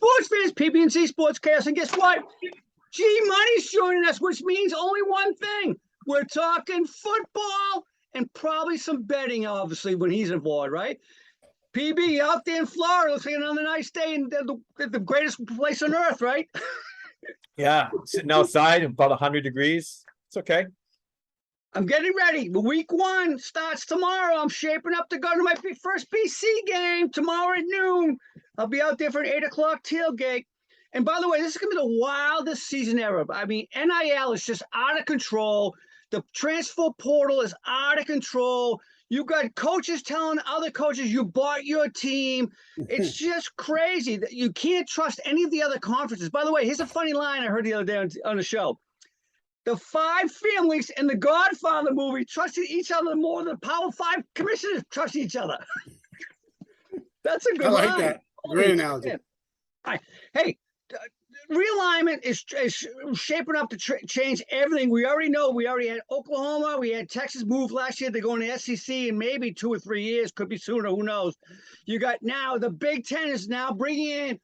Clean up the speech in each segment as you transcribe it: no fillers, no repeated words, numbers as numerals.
sports fans, PB&C Sports Chaos. And guess what? G Money's joining us, which means only one thing. We're talking football and probably some betting, obviously, when he's involved, right? PB, out there in Florida, looks like another nice day in the greatest place on earth, right? Yeah, sitting outside about 100 degrees. It's okay. I'm getting ready. Week 1 starts tomorrow. I'm shaping up to go to my first BC game tomorrow at noon. I'll be out there for an 8 o'clock tailgate. And by the way, this is going to be the wildest season ever. I mean, NIL is just out of control. The transfer portal is out of control. You got coaches telling other coaches you bought your team. It's just crazy that you can't trust any of the other conferences. By the way, here's a funny line I heard the other day on the show. The 5 families in the Godfather movie trusted each other more than the Power 5 commissioners trust each other. That's a good line. I like that. Great analogy. All right. Hey, realignment is shaping up to change everything. We already know. We already had Oklahoma. We had Texas move last year. They're going to SEC in maybe 2 or 3 years. Could be sooner. Who knows? You got now the Big Ten is now bringing in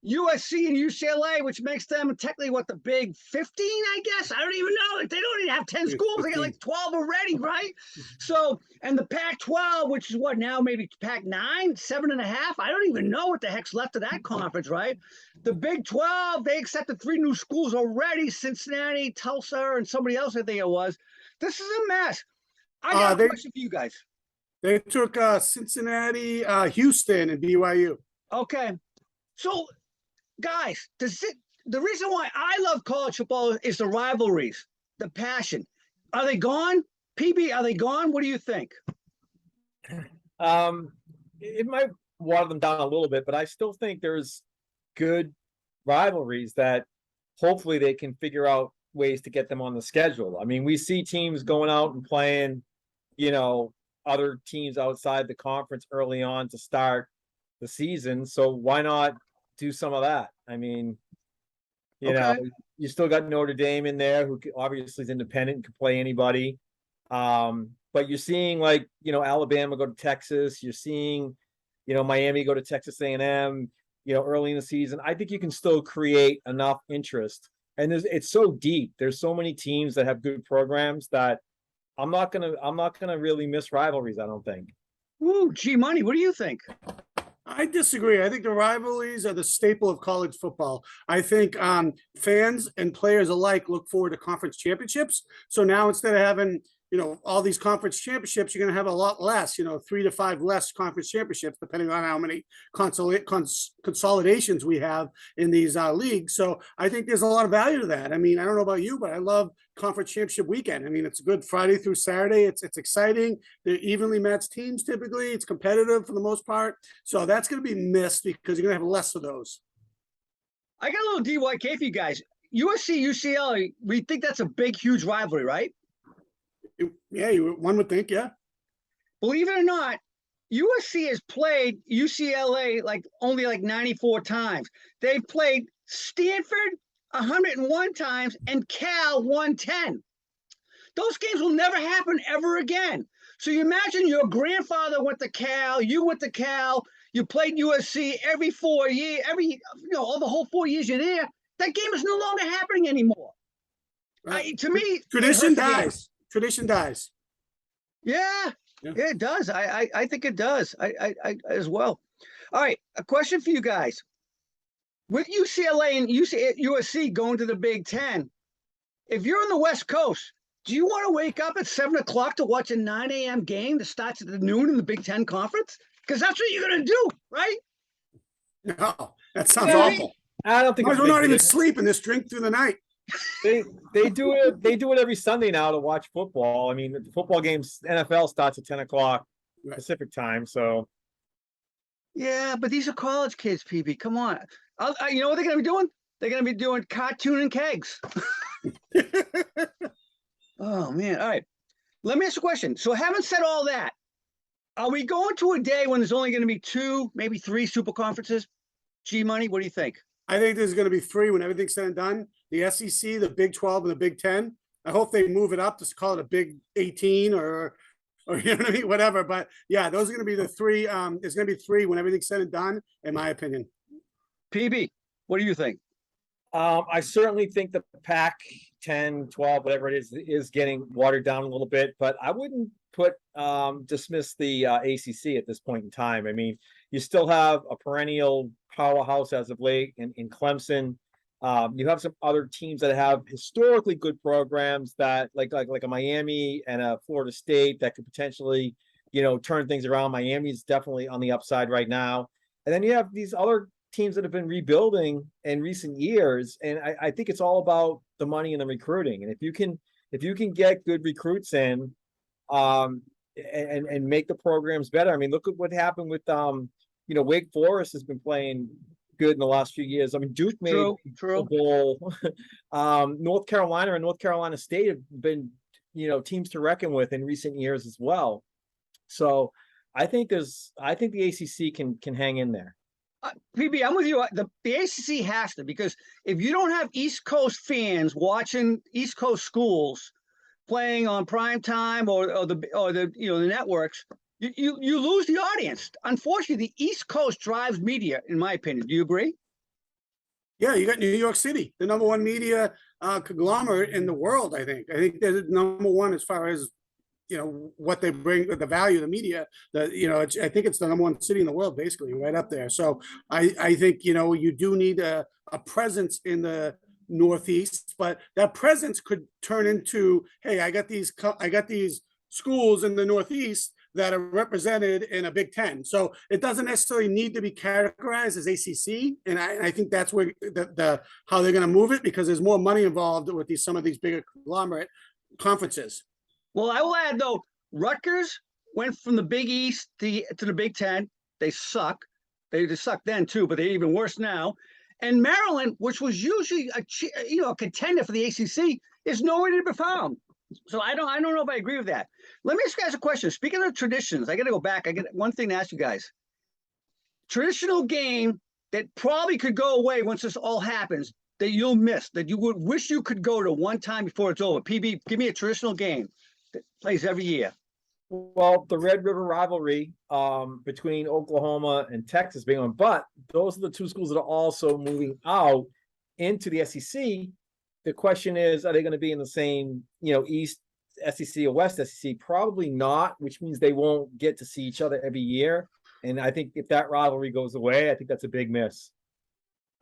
USC and UCLA, which makes them technically what, the Big 15, I guess? I don't even know. They don't even have 10 schools. They got like 12 already, right? So, and the Pac-12, which is what now, maybe Pac-9, 7.5? I don't even know what the heck's left of that conference, right? The Big 12, they accepted 3 new schools already, Cincinnati, Tulsa, and somebody else, I think it was. This is a mess. I got a question for you guys. They took Cincinnati, Houston, and BYU. Okay. So, guys, the reason why I love college football is the rivalries, the passion. Are they gone? PB, are they gone? What do you think? It might water them down a little bit, but I still think there's good rivalries that hopefully they can figure out ways to get them on the schedule. I mean, we see teams going out and playing, other teams outside the conference early on to start the season. So why not do some of that? I mean, you know, you still got Notre Dame in there, who obviously is independent and can play anybody. But you're seeing Alabama go to Texas. You're seeing, Miami go to Texas A&M, early in the season. I think you can still create enough interest. And it's so deep. There's so many teams that have good programs that I'm not gonna really miss rivalries, I don't think. Ooh, G Money, what do you think? I disagree. I think the rivalries are the staple of college football. I think fans and players alike look forward to conference championships. So now instead of having, all these conference championships, you're going to have a lot less, 3 to 5 less conference championships, depending on how many consolidations we have in these leagues. So I think there's a lot of value to that. I mean, I don't know about you, but I love conference championship weekend. I mean, it's a good Friday through Saturday. It's exciting. They're evenly matched teams typically. It's competitive for the most part. So that's going to be missed because you're going to have less of those. I got a little DYK for you guys. USC, UCLA, we think that's a big, huge rivalry, right? Yeah, one would think, yeah. Believe it or not, USC has played UCLA only 94 times. They've played Stanford 101 times and Cal 110. Those games will never happen ever again. So you imagine your grandfather went to Cal, you went to Cal, you played USC every 4 years, all the whole 4 years you're there. That game is no longer happening anymore. To me, tradition dies. Tradition dies. Yeah, it does. I think it does. I as well. All right, a question for you guys. With UCLA and USC going to the Big Ten, if you're on the West Coast, do you want to wake up at 7 o'clock to watch a 9 a.m. game that starts at noon in the Big Ten Conference? Because that's what you're going to do, right? No, that sounds awful. I don't think we're not even sleeping. Just drink through the night. They do it every Sunday now to watch football. I mean, the football games, NFL starts at 10 o'clock Pacific time. So yeah, but these are college kids, PB. Come on. You know what they're going to be doing? They're going to be doing cartoon and kegs. Oh, man. All right. Let me ask a question. So having said all that, are we going to a day when there's only going to be 2, maybe 3 super conferences? G Money, what do you think? I think there's going to be 3 when everything's said and done. The SEC, the Big 12, and the Big 10. I hope they move it up to call it a Big 18 or you know what I mean, whatever. But yeah, those are going to be the 3. There's going to be 3 when everything's said and done, in my opinion. PB. What do you think? I certainly think the Pac-10, 12, whatever it is getting watered down a little bit, but I wouldn't dismiss the ACC at this point in time. I mean, you still have a perennial powerhouse as of late in Clemson. You have some other teams that have historically good programs that like a Miami and a Florida State that could potentially, turn things around. Miami's definitely on the upside right now. And then you have these other teams that have been rebuilding in recent years. And I think it's all about the money and the recruiting. And if you can get good recruits in, and make the programs better. I mean, look at what happened with Wake Forest has been playing good in the last few years. I mean, Duke made true. a bowl. North Carolina and North Carolina State have been, teams to reckon with in recent years as well. So I think the ACC can hang in there. PB, I'm with you. The ACC has to, because if you don't have East Coast fans watching East Coast schools playing on prime time or the networks, you lose the audience. Unfortunately, the East Coast drives media, in my opinion. Do you agree? Yeah, you got New York City, the number one media conglomerate in the world. I think they're number one as far as what they bring, the value of the media. I think it's the number one city in the world, basically, right up there. So I think you do need a presence in the Northeast, but that presence could turn into, hey, I got these schools in the Northeast that are represented in a Big Ten. So it doesn't necessarily need to be categorized as ACC, and I think that's where how they're going to move it, because there's more money involved with some of these bigger conglomerate conferences. Well, I will add, though, Rutgers went from the Big East to the Big Ten. They suck. They suck then, too, but they're even worse now. And Maryland, which was usually a contender for the ACC, is nowhere to be found. So I don't know if I agree with that. Let me ask you guys a question. Speaking of traditions, I got to go back. I got one thing to ask you guys. Traditional game that probably could go away once this all happens, that you'll miss, that you would wish you could go to one time before it's over. PB, give me a traditional game that plays every year. Well, the Red River rivalry between Oklahoma and Texas being on, but those are the two schools that are also moving out into the SEC. The question is, are they going to be in the same, East SEC or West SEC? Probably not, which means they won't get to see each other every year. And I think if that rivalry goes away, I think that's a big miss.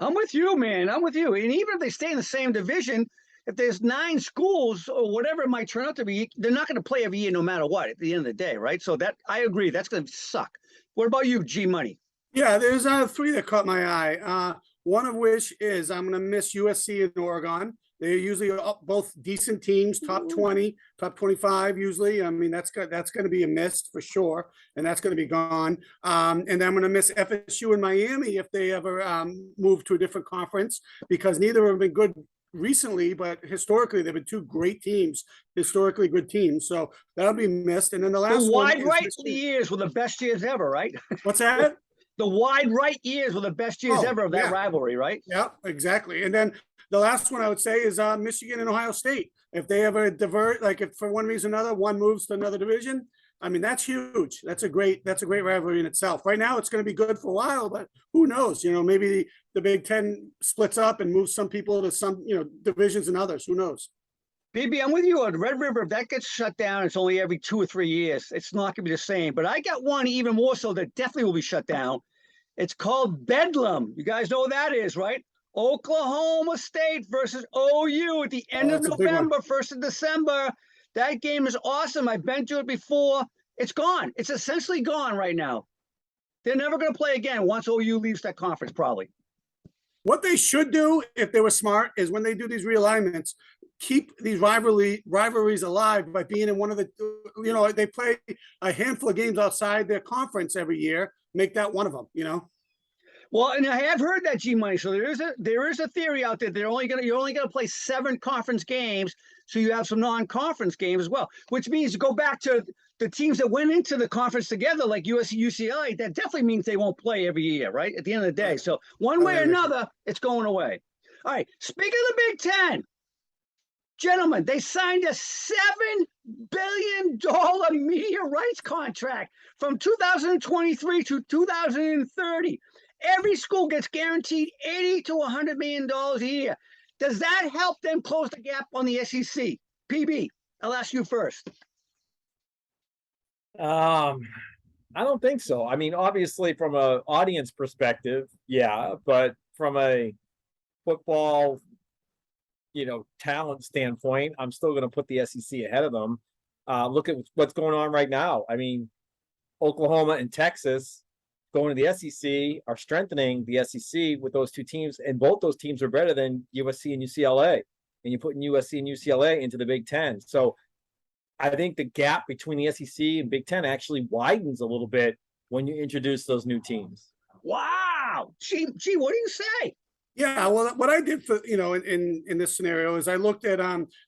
I'm with you, man. I'm with you. And even if they stay in the same division, if there's 9 schools or whatever it might turn out to be, they're not going to play every year no matter what at the end of the day, right? So that, I agree, that's going to suck. What about you, G Money? Yeah, there's 3 that caught my eye. One of which is I'm going to miss USC and Oregon. They're usually both decent teams, top 20, top 25 usually. I mean, that's going to be a miss for sure, and that's going to be gone. And then I'm going to miss FSU and Miami if they ever move to a different conference, because neither have been good recently, but historically they've been 2 great teams, historically good teams. So that'll be missed. And then the last wide right years were the best years ever, right? What's that? The wide right years were the best years ever of that rivalry, right? Yeah, exactly. And then the last one I would say is Michigan and Ohio State. If they ever divert, like if for one reason or another, one moves to another division, I mean, that's huge. That's a great rivalry in itself. Right now, it's going to be good for a while, but who knows? Maybe the Big Ten splits up and moves some people to some, divisions and others. Who knows? BB, I'm with you on Red River. If that gets shut down, it's only every 2 or 3 years. It's not going to be the same. But I got one even more so that definitely will be shut down. It's called Bedlam. You guys know what that is, right? Oklahoma State versus OU at the end of November, 1st of December. That game is awesome. I've been to it before. It's gone. It's essentially gone right now. They're never going to play again once OU leaves that conference, probably. What they should do, if they were smart, is when they do these realignments, keep these rivalries alive by being in one of the, they play a handful of games outside their conference every year. Make that one of them, Well, and I have heard that, G Money. So there is a theory out there. You're only gonna play 7 conference games, so you have some non-conference games as well. Which means to go back to the teams that went into the conference together, like USC, UCLA. That definitely means they won't play every year, right? At the end of the day, so one way or another, it's going away. All right. Speaking of the Big Ten, gentlemen, they signed a $7 billion media rights contract from 2023 to 2030. Every school gets guaranteed $80 to $100 million a year. Does that help them close the gap on the SEC? PB, I'll ask you first. I don't think so. I mean, obviously from a audience perspective, yeah, but from a football, talent standpoint, I'm still going to put the SEC ahead of them. Look at what's going on right now. I mean, Oklahoma and Texas going to the SEC are strengthening the SEC with those two teams, and both those teams are better than USC and UCLA. And you're putting USC and UCLA into the Big Ten. So I think the gap between the SEC and Big Ten actually widens a little bit when you introduce those new teams. Wow. Gee, what do you say? Yeah, well, what I did for in this scenario is I looked at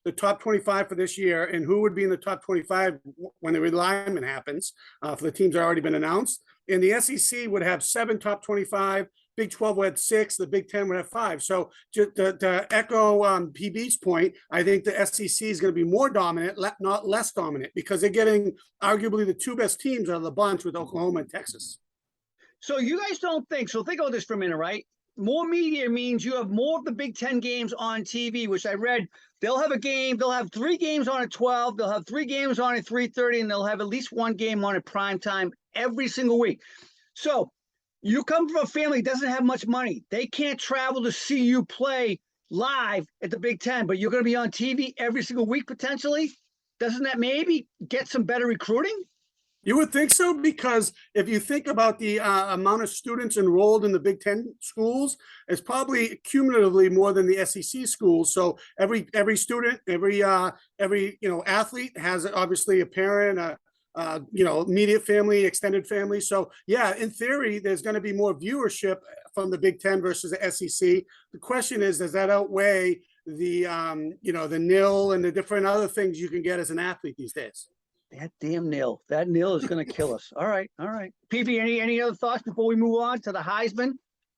the top 25 for this year and who would be in the top 25 when the realignment happens for the teams that already been announced. And the SEC would have 7 top 25. Big 12 would have 6. The Big 10 would have 5. So to echo PB's point, I think the SEC is going to be more dominant, not less dominant, because they're getting arguably the 2 best teams out of the bunch with Oklahoma and Texas. So you guys don't think, so think about this for a minute, right? More media means you have more of the Big Ten games on TV, which I read they'll have a game. They'll have 3 games on at 12. They'll have 3 games on at 3:30, and they'll have at least 1 game on at prime time every single week. So you come from a family that doesn't have much money. They can't travel to see you play live at the Big Ten, but you're going to be on TV every single week potentially. Doesn't that maybe get some better recruiting? You would think so, because if you think about the amount of students enrolled in the Big Ten schools, it's probably cumulatively more than the SEC schools. So every student, every athlete has obviously a parent, immediate family, extended family. So yeah, in theory, there's going to be more viewership from the Big Ten versus the SEC. The question is, does that outweigh the the nil and the different other things you can get as an athlete these days? That damn nil. That nil is going to kill us. All right. PV, any other thoughts before we move on to the Heisman?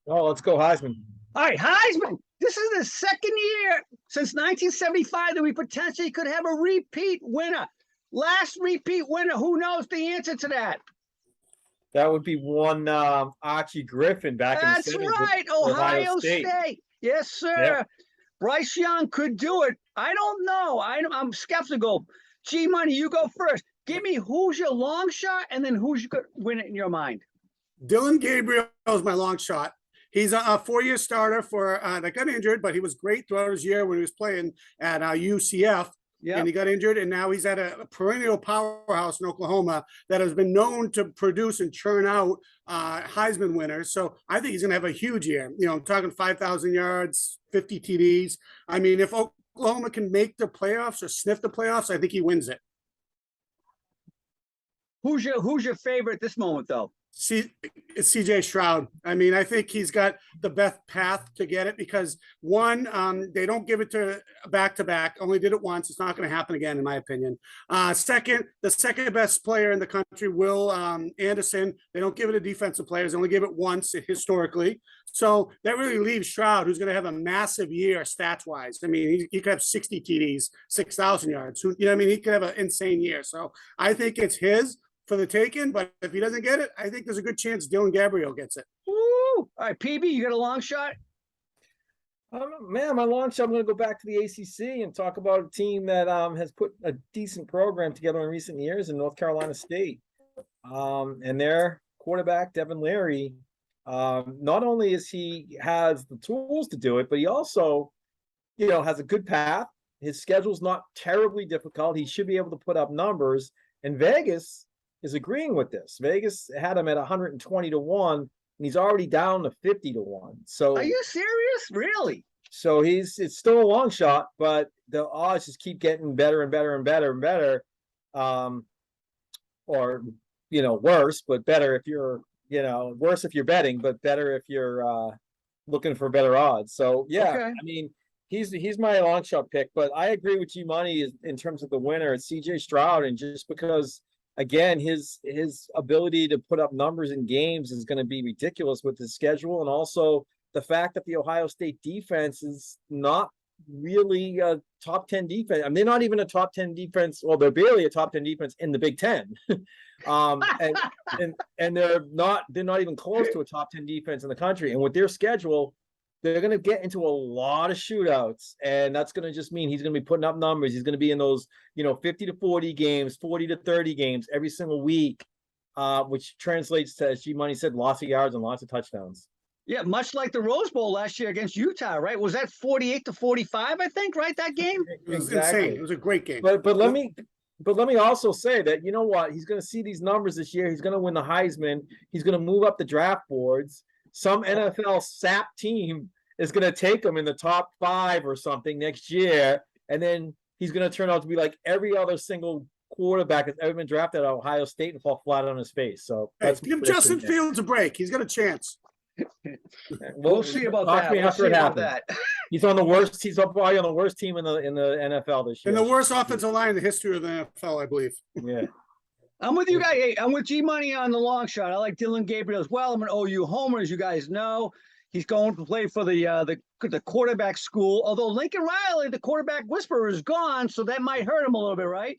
Oh, let's go Heisman. All right, Heisman. This is the second year since 1975 that we potentially could have a repeat winner. Last repeat winner. Who knows the answer to that? That would be one Archie Griffin back That's in the 70s. right. Ohio State. Yes, sir. Yep. Bryce Young could do it. I don't know. I'm skeptical. G-Money, you go first. Give me who's your long shot, and then who's going to win it in your mind. Dylan Gabriel is my long shot. He's a 4-year starter for that got injured, but he was great throughout his year when he was playing at UCF. Yeah. And he got injured, and now he's at a perennial powerhouse in Oklahoma that has been known to produce and churn out Heisman winners. So I think he's going to have a huge year. I'm talking 5,000 yards, 50 TDs. I mean, if Oklahoma can make the playoffs or sniff the playoffs, I think he wins it. Who's your favorite at this moment, though? It's CJ Stroud. I mean, I think he's got the best path to get it because one, they don't give it to back-to-back. Only did it once. It's not going to happen again, in my opinion. Second, the second best player in the country, Will Anderson. They don't give it to defensive players. They only give it once historically. So that really leaves Stroud, who's going to have a massive year stats-wise. I mean, he could have 60 TDs, 6,000 yards. He could have an insane year. So I think it's his for the taking, but if he doesn't get it, I think there's a good chance Dylan Gabriel gets it. Woo! All right, PB, you got a long shot? Man, my long shot, I'm going to go back to the ACC and talk about a team that has put a decent program together in recent years in North Carolina State. And their quarterback, Devin Leary, not only is he has the tools to do it, but he also, has a good path. His schedule's not terribly difficult. He should be able to put up numbers. And Vegas is agreeing with this. Vegas had him at 120 to 1, and he's already down to 50 to 1. So are you serious? Really? So it's still a long shot, but the odds just keep getting better and better and better and better. Or worse, but better if you're worse if you're betting, but better if you're looking for better odds. So yeah, okay. I mean, he's my long shot pick, but I agree with you, Money, in terms of the winner. It's CJ Stroud, and just because, again, his ability to put up numbers in games is going to be ridiculous with his schedule, and also the fact that the Ohio State defense is not really a top 10 defense. I mean, they're not even a top 10 defense. Well, they're barely a top 10 defense in the Big Ten. And they're not even close to a top 10 defense in the country. And with their schedule, they're going to get into a lot of shootouts, and that's going to just mean he's going to be putting up numbers. He's going to be in those, 50 to 40 games, 40 to 30 games every single week, which translates to, as G Money said, lots of yards and lots of touchdowns. Yeah, much like the Rose Bowl last year against Utah, right? Was that 48 to 45, I think, right? That game? It was insane. It was a great game. But let me also say that, you know what? He's going to see these numbers this year. He's going to win the Heisman. He's going to move up the draft boards. Some NFL SAP team is going to take him in the top 5 or something next year. And then he's going to turn out to be like every other single quarterback that's ever been drafted at Ohio State and fall flat on his face. So hey, give Justin Fields a break. He's got a chance. We'll see about that. We'll see about that. He's on the worst. He's probably on the worst team in the NFL this year. And the worst offensive line in the history of the NFL, I believe. Yeah. I'm with you guys. Hey, I'm with G Money on the long shot. I like Dylan Gabriel as well. I'm an OU homer, as you guys know. He's going to play for the quarterback school. Although Lincoln Riley, the quarterback whisperer, is gone, so that might hurt him a little bit, right?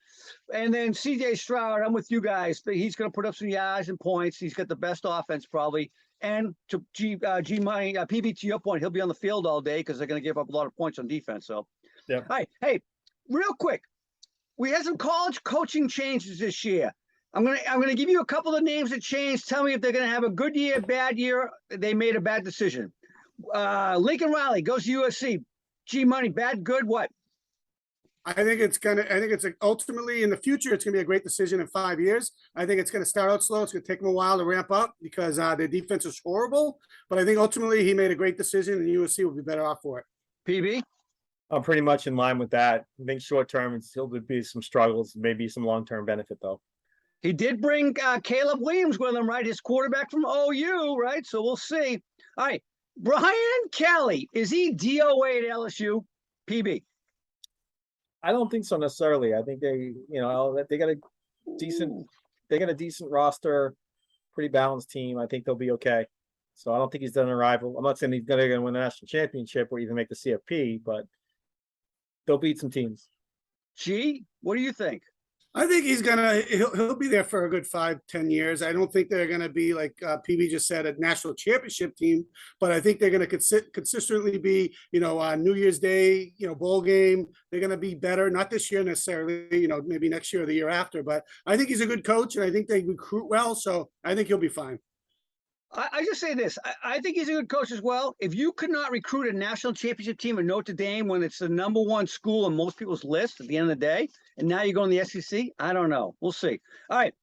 And then C.J. Stroud, I'm with you guys. He's going to put up some yards and points. He's got the best offense probably. And to G Money, PB, to your point, he'll be on the field all day because they're going to give up a lot of points on defense. So, yeah. All right, hey, real quick, we had some college coaching changes this year. I'm gonna give you a couple of names that changed. Tell me if they're gonna have a good year, bad year. They made a bad decision. Lincoln Riley goes to USC. G Money, bad, good, what? I think it's ultimately in the future, it's gonna be a great decision in 5 years. I think it's gonna start out slow. It's gonna take them a while to ramp up because their defense is horrible. But I think ultimately he made a great decision, and USC will be better off for it. PB? I'm pretty much in line with that. I think short term, there'll be some struggles, maybe some long term benefit though. He did bring Caleb Williams with him, right? His quarterback from OU, right? So we'll see. All right. Brian Kelly, is he DOA at LSU? PB? I don't think so necessarily. I think they got a decent roster, pretty balanced team. I think they'll be okay. So I don't think he's done a rival. I'm not saying he's going to win the national championship or even make the CFP, but they'll beat some teams. G, what do you think? I think he'll be there for a good 5-10 years. I don't think they're gonna be like PB just said, a national championship team, but I think they're gonna consistently be, New Year's Day, bowl game. They're gonna be better, not this year necessarily, maybe next year or the year after. But I think he's a good coach, and I think they recruit well, so I think he'll be fine. I just say this. I think he's a good coach as well. If you could not recruit a national championship team at Notre Dame when it's the #1 school on most people's list at the end of the day, and now you're going to the SEC, I don't know. We'll see. All right.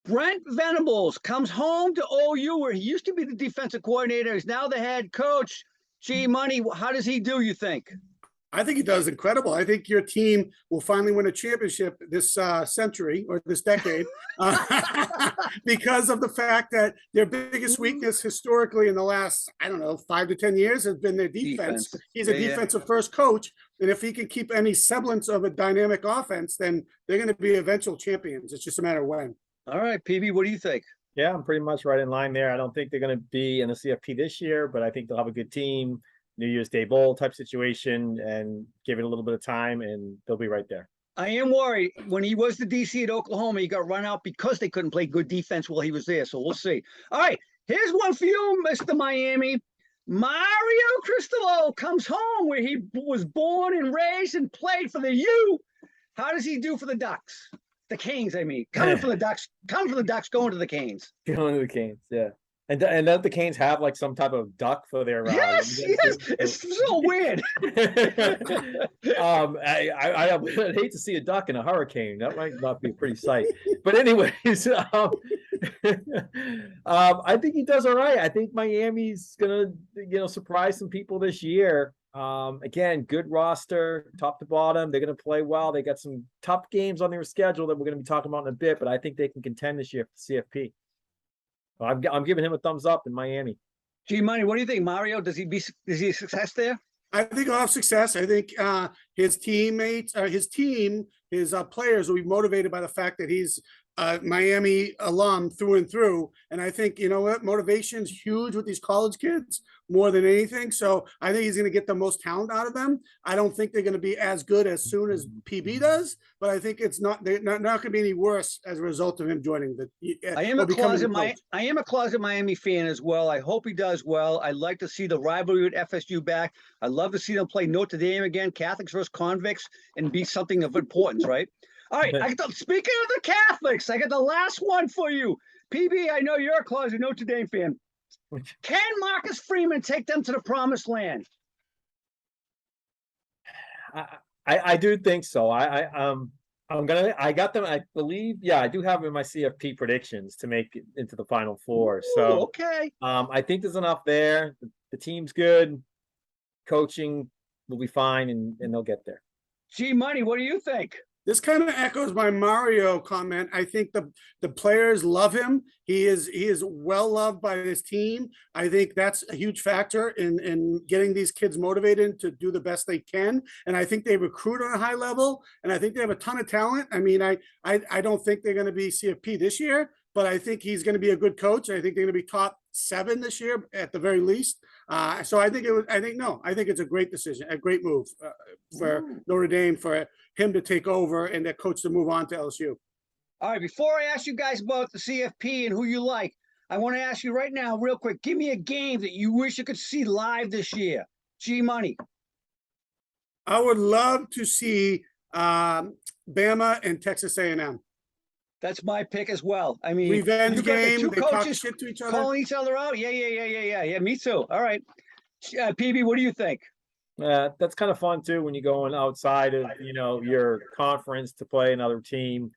Brent Venables comes home to OU, where he used to be the defensive coordinator. He's now the head coach. G Money, how does he do, you think? I think he does incredible. I think your team will finally win a championship this century or this decade because of the fact that their biggest weakness historically in the last, 5 to 10 years has been their defense. He's a defensive first coach. And if he can keep any semblance of a dynamic offense, then they're going to be eventual champions. It's just a matter of when. All right, PB, what do you think? Yeah, I'm pretty much right in line there. I don't think they're going to be in the CFP this year, but I think they'll have a good team. New Year's Day Bowl type situation, and give it a little bit of time and they'll be right there. I am worried. When he was the DC at Oklahoma, he got run out because they couldn't play good defense while he was there. So we'll see. All right. Here's one for you, Mr. Miami. Mario Cristobal comes home where he was born and raised and played for the U. How does he do for the Ducks? The Canes, I mean. Coming for the Ducks, going to the Canes. Going to the Canes, yeah. And don't the Canes have like some type of duck for their yes, it's so weird. I hate to see a duck in a hurricane. That might not be a pretty sight. But anyways, I think he does all right. I think Miami's gonna surprise some people this year. Again, good roster, top to bottom. They're gonna play well. They got some tough games on their schedule that we're gonna be talking about in a bit, but I think they can contend this year for the CFP. I'm giving him a thumbs up in Miami. G Money, what do you think, Mario? Is he a success there? I think he'll have success. I think his teammates, his players will be motivated by the fact that he's Miami alum through and through. And I think, you know what, motivation's huge with these college kids more than anything. So I think he's going to get the most talent out of them. I don't think they're going to be as good as soon as PB does, but I think they're not going to be any worse as a result of him joining I am a closet Miami fan as well. I hope he does well. I like to see the rivalry with FSU back. I love to see them play Notre Dame again, Catholics versus convicts, and be something of importance, right? All right, speaking of the Catholics, I got the last one for you. PB, I know you're a closet Notre Dame fan. Can Marcus Freeman take them to the promised land? I do think so. I got them. I believe, yeah, I do have them in my CFP predictions to make it into the Final Four. So okay. I think there's enough there. The team's good. Coaching will be fine, and they'll get there. G Money, what do you think? This kind of echoes my Mario comment. I think the players love him. He is well loved by his team. I think that's a huge factor in getting these kids motivated to do the best they can. And I think they recruit on a high level, and I think they have a ton of talent. I mean, I don't think they're going to be CFP this year, but I think he's going to be a good coach. I think they're going to be top 7 this year at the very least. So I think it's a great decision, a great move for Notre Dame, for him to take over and their coach to move on to LSU. All right, before I ask you guys about the CFP and who you like, I want to ask you right now, real quick, give me a game that you wish you could see live this year. G Money. I would love to see Bama and Texas A&M. That's my pick as well. I mean, revenge game. They talk shit to each other, calling each other out. Yeah. Me too. All right, PB, what do you think? That's kind of fun too when you're going outside of your conference to play another team.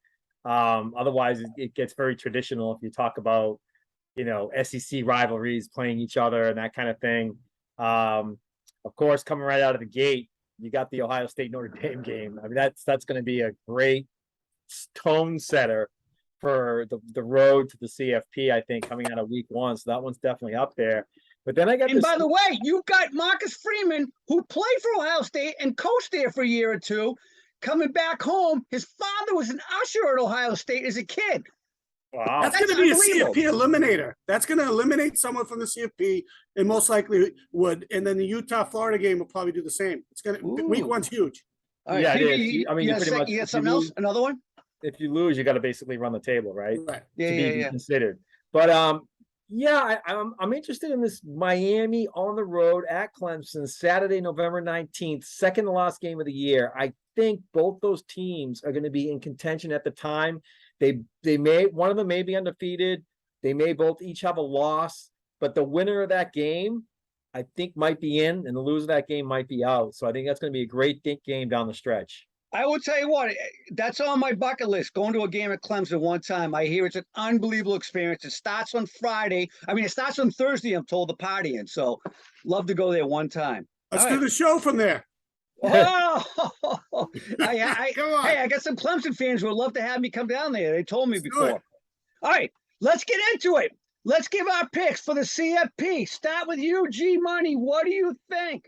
Otherwise, it gets very traditional if you talk about SEC rivalries, playing each other and that kind of thing. Of course, coming right out of the gate, you got the Ohio State Notre Dame game. I mean, that's going to be a great tone setter for the road to the CFP, I think, coming out of week 1. So that one's definitely up there. But then I got by the way, you got Marcus Freeman, who played for Ohio State and coached there for a year or two, coming back home. His father was an usher at Ohio State as a kid. Wow. That's going to be a CFP eliminator. That's going to eliminate someone from the CFP, and most likely would. And then the Utah-Florida game will probably do the same. It's going to week 1's huge. All right, yeah, it is. I mean, you got something else? Another one? If you lose, you got to basically run the table, right? Right. Yeah, to be considered. But I'm interested in this Miami on the road at Clemson, Saturday, November 19th, second to last game of the year. I think both those teams are going to be in contention at the time. One of them may be undefeated. They may both each have a loss, but the winner of that game, I think, might be in, and the loser of that game might be out. So I think that's going to be a great game down the stretch. I will tell you what, that's on my bucket list, going to a game at Clemson one time. I hear it's an unbelievable experience. It starts on Friday. I mean, it starts on Thursday, I'm told, the partying. So love to go there one time. Let's do the show from there. Oh, I got some Clemson fans who would love to have me come down there. They told me before. All right, let's get into it. Let's give our picks for the CFP. Start with you, G Money. What do you think?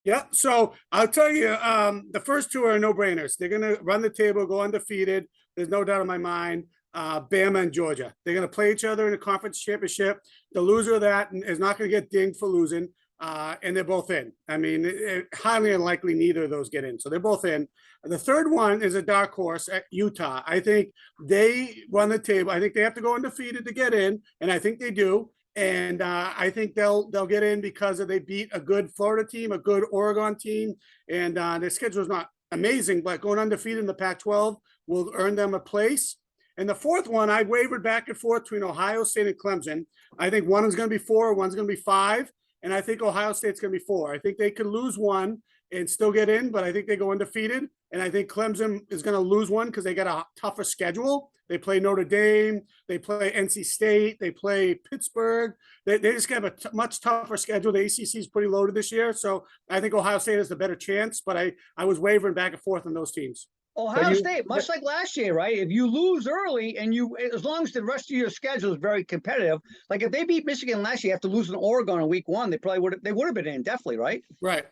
Yeah, so I'll tell you, the first two are no-brainers. They're going to run the table, go undefeated. There's no doubt in my mind. Bama and Georgia. They're going to play each other in the conference championship. The loser of that is not going to get dinged for losing, and they're both in. I mean, highly unlikely neither of those get in, so they're both in. The third one is a dark horse at Utah. I think they run the table. I think they have to go undefeated to get in, and I think they do. And I think they'll get in because they beat a good Florida team, a good Oregon team, and their schedule is not amazing, but going undefeated in the Pac-12 will earn them a place. And the fourth one, I wavered back and forth between Ohio State and Clemson. I think one is going to be 4, one's going to be 5, and I think Ohio State's going to be 4. I think they could lose one and still get in, but I think they go undefeated. And I think Clemson is going to lose one because they got a tougher schedule. They play Notre Dame, they play NC State, they play Pittsburgh. They just have a much tougher schedule. The ACC is pretty loaded this year, so I think Ohio State has the better chance. But I was wavering back and forth on those teams. Ohio State, much like last year, right? If you lose early and as long as the rest of your schedule is very competitive, like if they beat Michigan last year, you have to lose in Oregon in week 1, they would have been in, definitely, right? Right.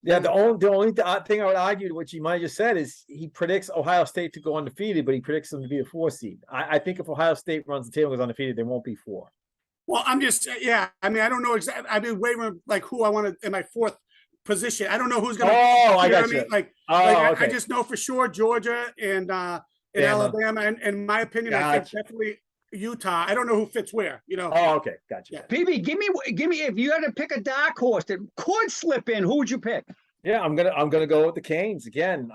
Yeah, the only thing I would argue, which you might have just said, is he predicts Ohio State to go undefeated, but he predicts them to be a 4 seed. I think if Ohio State runs the table and goes undefeated, they won't be 4. Well, I'm just, yeah. I mean, I don't know exactly. I've been wavering like who I want to in my 4th position. I don't know who's going to. Oh, I know got what you. Like, okay. I just know for sure Georgia and Bama. Alabama, and in my opinion, I think Gotcha. definitely Utah. I don't know who fits where. Oh, okay, gotcha. Yeah. PB, give me if you had to pick a dark horse that could slip in, who would you pick? Yeah, I'm gonna go with the Canes again.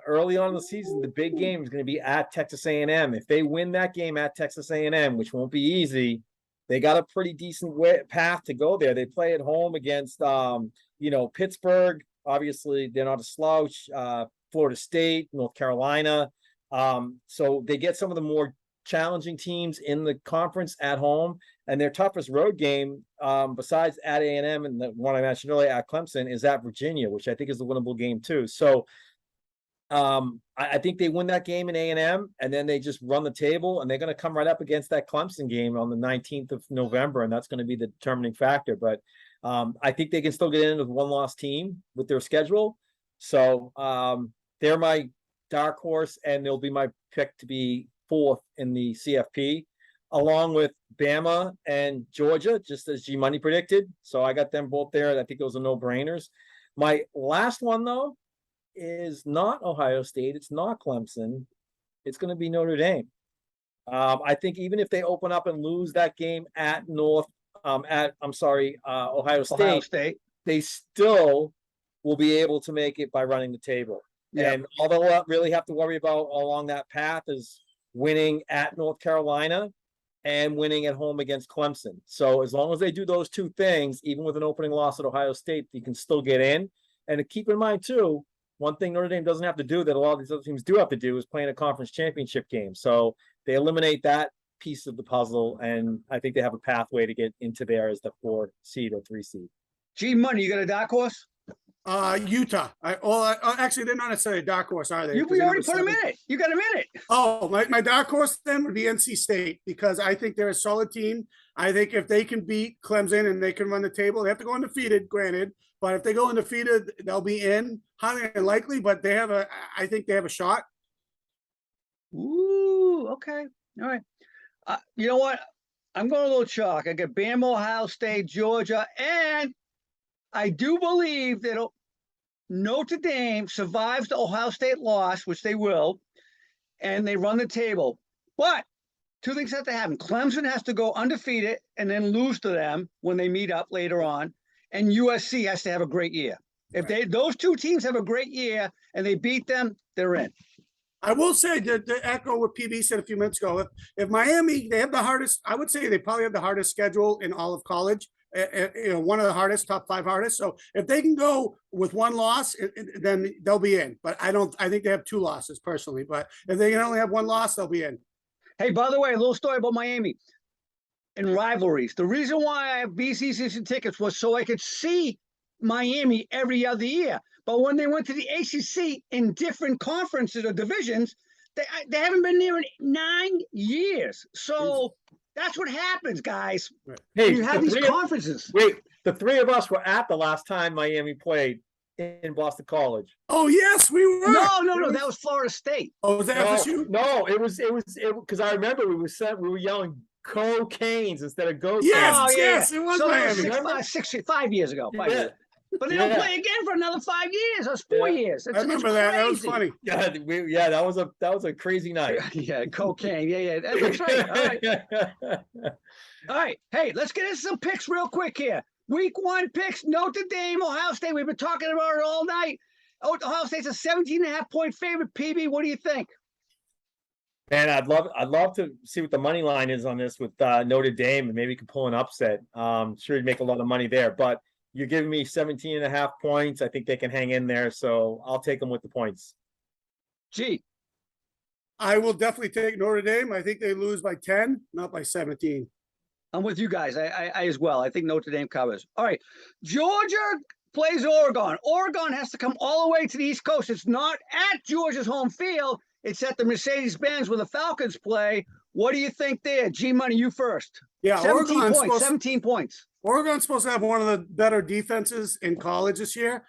Early on in the season, the big game is gonna be at Texas A&M. If they win that game at Texas A&M, which won't be easy, they got a pretty decent path to go there. They play at home against Pittsburgh. Obviously, they're not a slouch. Florida State, North Carolina. So they get some of the more challenging teams in the conference at home, and their toughest road game, besides at A&M and the one I mentioned earlier at Clemson, is at Virginia, which I think is the winnable game too. So I think they win that game in A&M, and then they just run the table, and they're going to come right up against that Clemson game on the 19th of November, and that's going to be the determining factor. But I think they can still get in with one-loss team with their schedule. So they're my dark horse, and they'll be my pick to be 4th in the CFP, along with Bama and Georgia, just as G Money predicted. So I got them both there. I think those are no-brainers. My last one, though, is not Ohio State. It's not Clemson. It's going to be Notre Dame. I think even if they open up and lose that game at Ohio State, they still will be able to make it by running the table. Yeah. And although what really have to worry about along that path is winning at North Carolina and winning at home against Clemson. So as long as they do those two things, even with an opening loss at Ohio State, you can still get in. And to keep in mind too, one thing Notre Dame doesn't have to do that a lot of these other teams do have to do is play in a conference championship game. So they eliminate that piece of the puzzle, and I think they have a pathway to get into there as the 4 seed or 3 seed. G Money, you got a dark horse? Utah. Actually, they're not necessarily a dark horse, are they? We already put them in it. You got them in it. Oh, my dark horse then would be NC State, because I think they're a solid team. I think if they can beat Clemson and they can run the table, they have to go undefeated, granted. But if they go undefeated, they'll be in. Highly unlikely, but I think they have a shot. Ooh, okay. All right. You know what? I'm going a little chalk. I got Bama, Ohio State, Georgia, and I do believe that Notre Dame survives the Ohio State loss, which they will, and they run the table. But 2 things have to happen. Clemson has to go undefeated and then lose to them when they meet up later on, and USC has to have a great year. If those 2 teams have a great year and they beat them, they're in. I will say to echo what PB said a few minutes ago, if Miami, they have the hardest, I would say they probably have the hardest schedule in all of college. One of the hardest, top 5 hardest. So if they can go with 1 loss, then they'll be in. But I think they have 2 losses personally. But if they can only have 1 loss, they'll be in. Hey, by the way, a little story about Miami and rivalries. The reason why I have BC season tickets was so I could see Miami every other year. But when they went to the ACC in different conferences or divisions, they haven't been there in 9 years. So that's what happens, guys. Hey, you have these conferences. The 3 of us were at the last time Miami played in Boston College. Oh yes, we were. No, that was Florida State. Oh, was that FSU? No, it was because I remember we were yelling cocaines instead of go. Yes, it was so Miami. 5 years ago. 5 years. But they don't play again for another 5 years. That's 4 years. I remember that. That was funny. Yeah, that was a crazy night. Yeah, cocaine. Yeah, that's right. All right. Hey, let's get into some picks real quick here. Week 1 picks: Notre Dame, Ohio State. We've been talking about it all night. Ohio State's a 17.5-point favorite. PB, what do you think? Man, I'd love to see what the money line is on this with Notre Dame, and maybe we could pull an upset. Sure, you'd make a lot of money there, but you're giving me 17.5 points. I think they can hang in there, so I'll take them with the points. Gee. I will definitely take Notre Dame. I think they lose by 10, not by 17. I'm with you guys. I as well. I think Notre Dame covers. All right. Georgia plays Oregon. Oregon has to come all the way to the East Coast. It's not at Georgia's home field. It's at the Mercedes-Benz where the Falcons play. What do you think there? G-Money, you first. Yeah, 17 points, 17 points. Oregon's supposed to have one of the better defenses in college this year.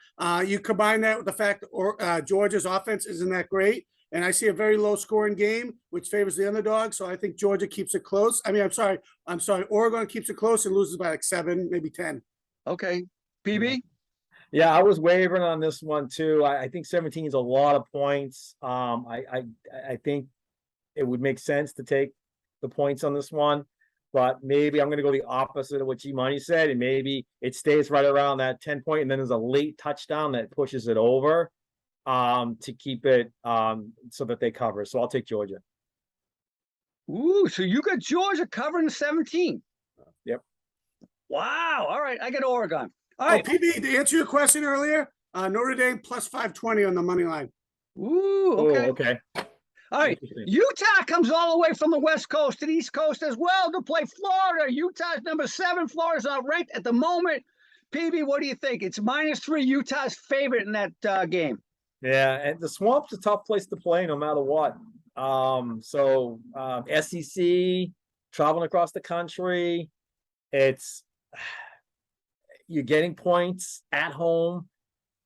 You combine that with the fact that Georgia's offense isn't that great, and I see a very low scoring game, which favors the underdog. So I think Georgia keeps it close. I mean, I'm sorry. Oregon keeps it close and loses by like 7, maybe 10. Okay, PB. Yeah, I was wavering on this one too. I think 17 is a lot of points. I think it would make sense to take the points on this one, but maybe I'm going to go the opposite of what G-Money said, and maybe it stays right around that 10 point, and then there's a late touchdown that pushes it over to keep it so that they cover. So I'll take Georgia. Ooh, so you got Georgia covering the 17. Yep. Wow. All right, I got Oregon. All right. PB, to answer your question earlier, Notre Dame plus 520 on the money line. Ooh, okay. Ooh, okay. All right. Utah comes all the way from the West Coast to the East Coast as well to play Florida. Utah's number 7. Florida's not ranked at the moment. PB, what do you think? It's -3. Utah's favorite in that game. Yeah, and the Swamp's a tough place to play no matter what. SEC, traveling across the country, you're getting points at home.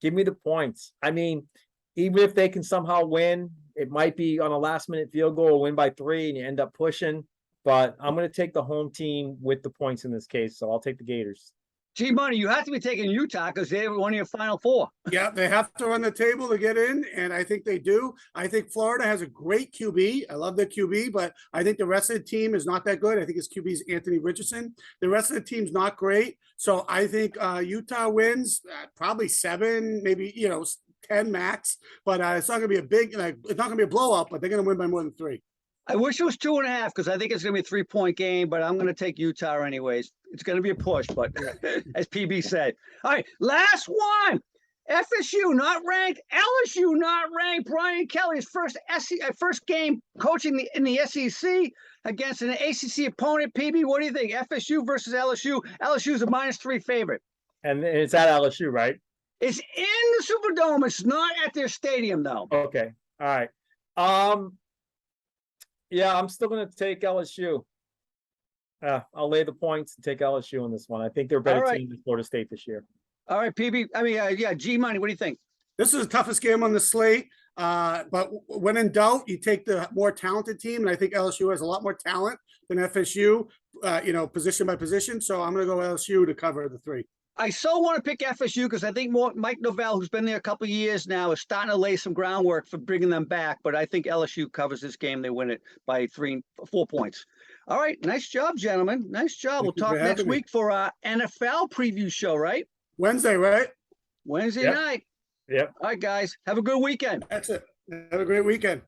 Give me the points. I mean, even if they can somehow win, it might be on a last-minute field goal or win by 3 and you end up pushing. But I'm going to take the home team with the points in this case, so I'll take the Gators. G-Money, you have to be taking Utah because they're one of your Final Four. Yeah, they have to run the table to get in, and I think they do. I think Florida has a great QB. I love their QB, but I think the rest of the team is not that good. I think his QB is Anthony Richardson. The rest of the team's not great. So I think Utah wins probably 7, maybe 10 max. But it's not going to be a big, it's not going to be a blowout, but they're going to win by more than 3. I wish it was 2.5 because I think it's going to be a 3-point game, but I'm going to take Utah anyways. It's going to be a push, but as PB said. All right, last one. FSU not ranked, LSU not ranked. Brian Kelly's first game coaching in the SEC against an ACC opponent. PB, what do you think? FSU versus LSU. LSU's a -3 favorite. And it's at LSU, right? It's in the Superdome. It's not at their stadium, though. Okay. All right. Yeah, I'm still going to take LSU. I'll lay the points and take LSU in this one. I think they're a better team than Florida State this year. All right, PB. G-Money, what do you think? This is the toughest game on the slate. But when in doubt, you take the more talented team. And I think LSU has a lot more talent than FSU, position by position. So I'm going to go LSU to cover the 3. I so want to pick FSU because I think Mike Novell, who's been there a couple of years now, is starting to lay some groundwork for bringing them back. But I think LSU covers this game. They win it by 4 points. All right. Nice job, gentlemen. Nice job. We'll talk next week for our NFL preview show, right? Wednesday, right? Wednesday night. Yep. All right, guys. Have a good weekend. That's it. Have a great weekend.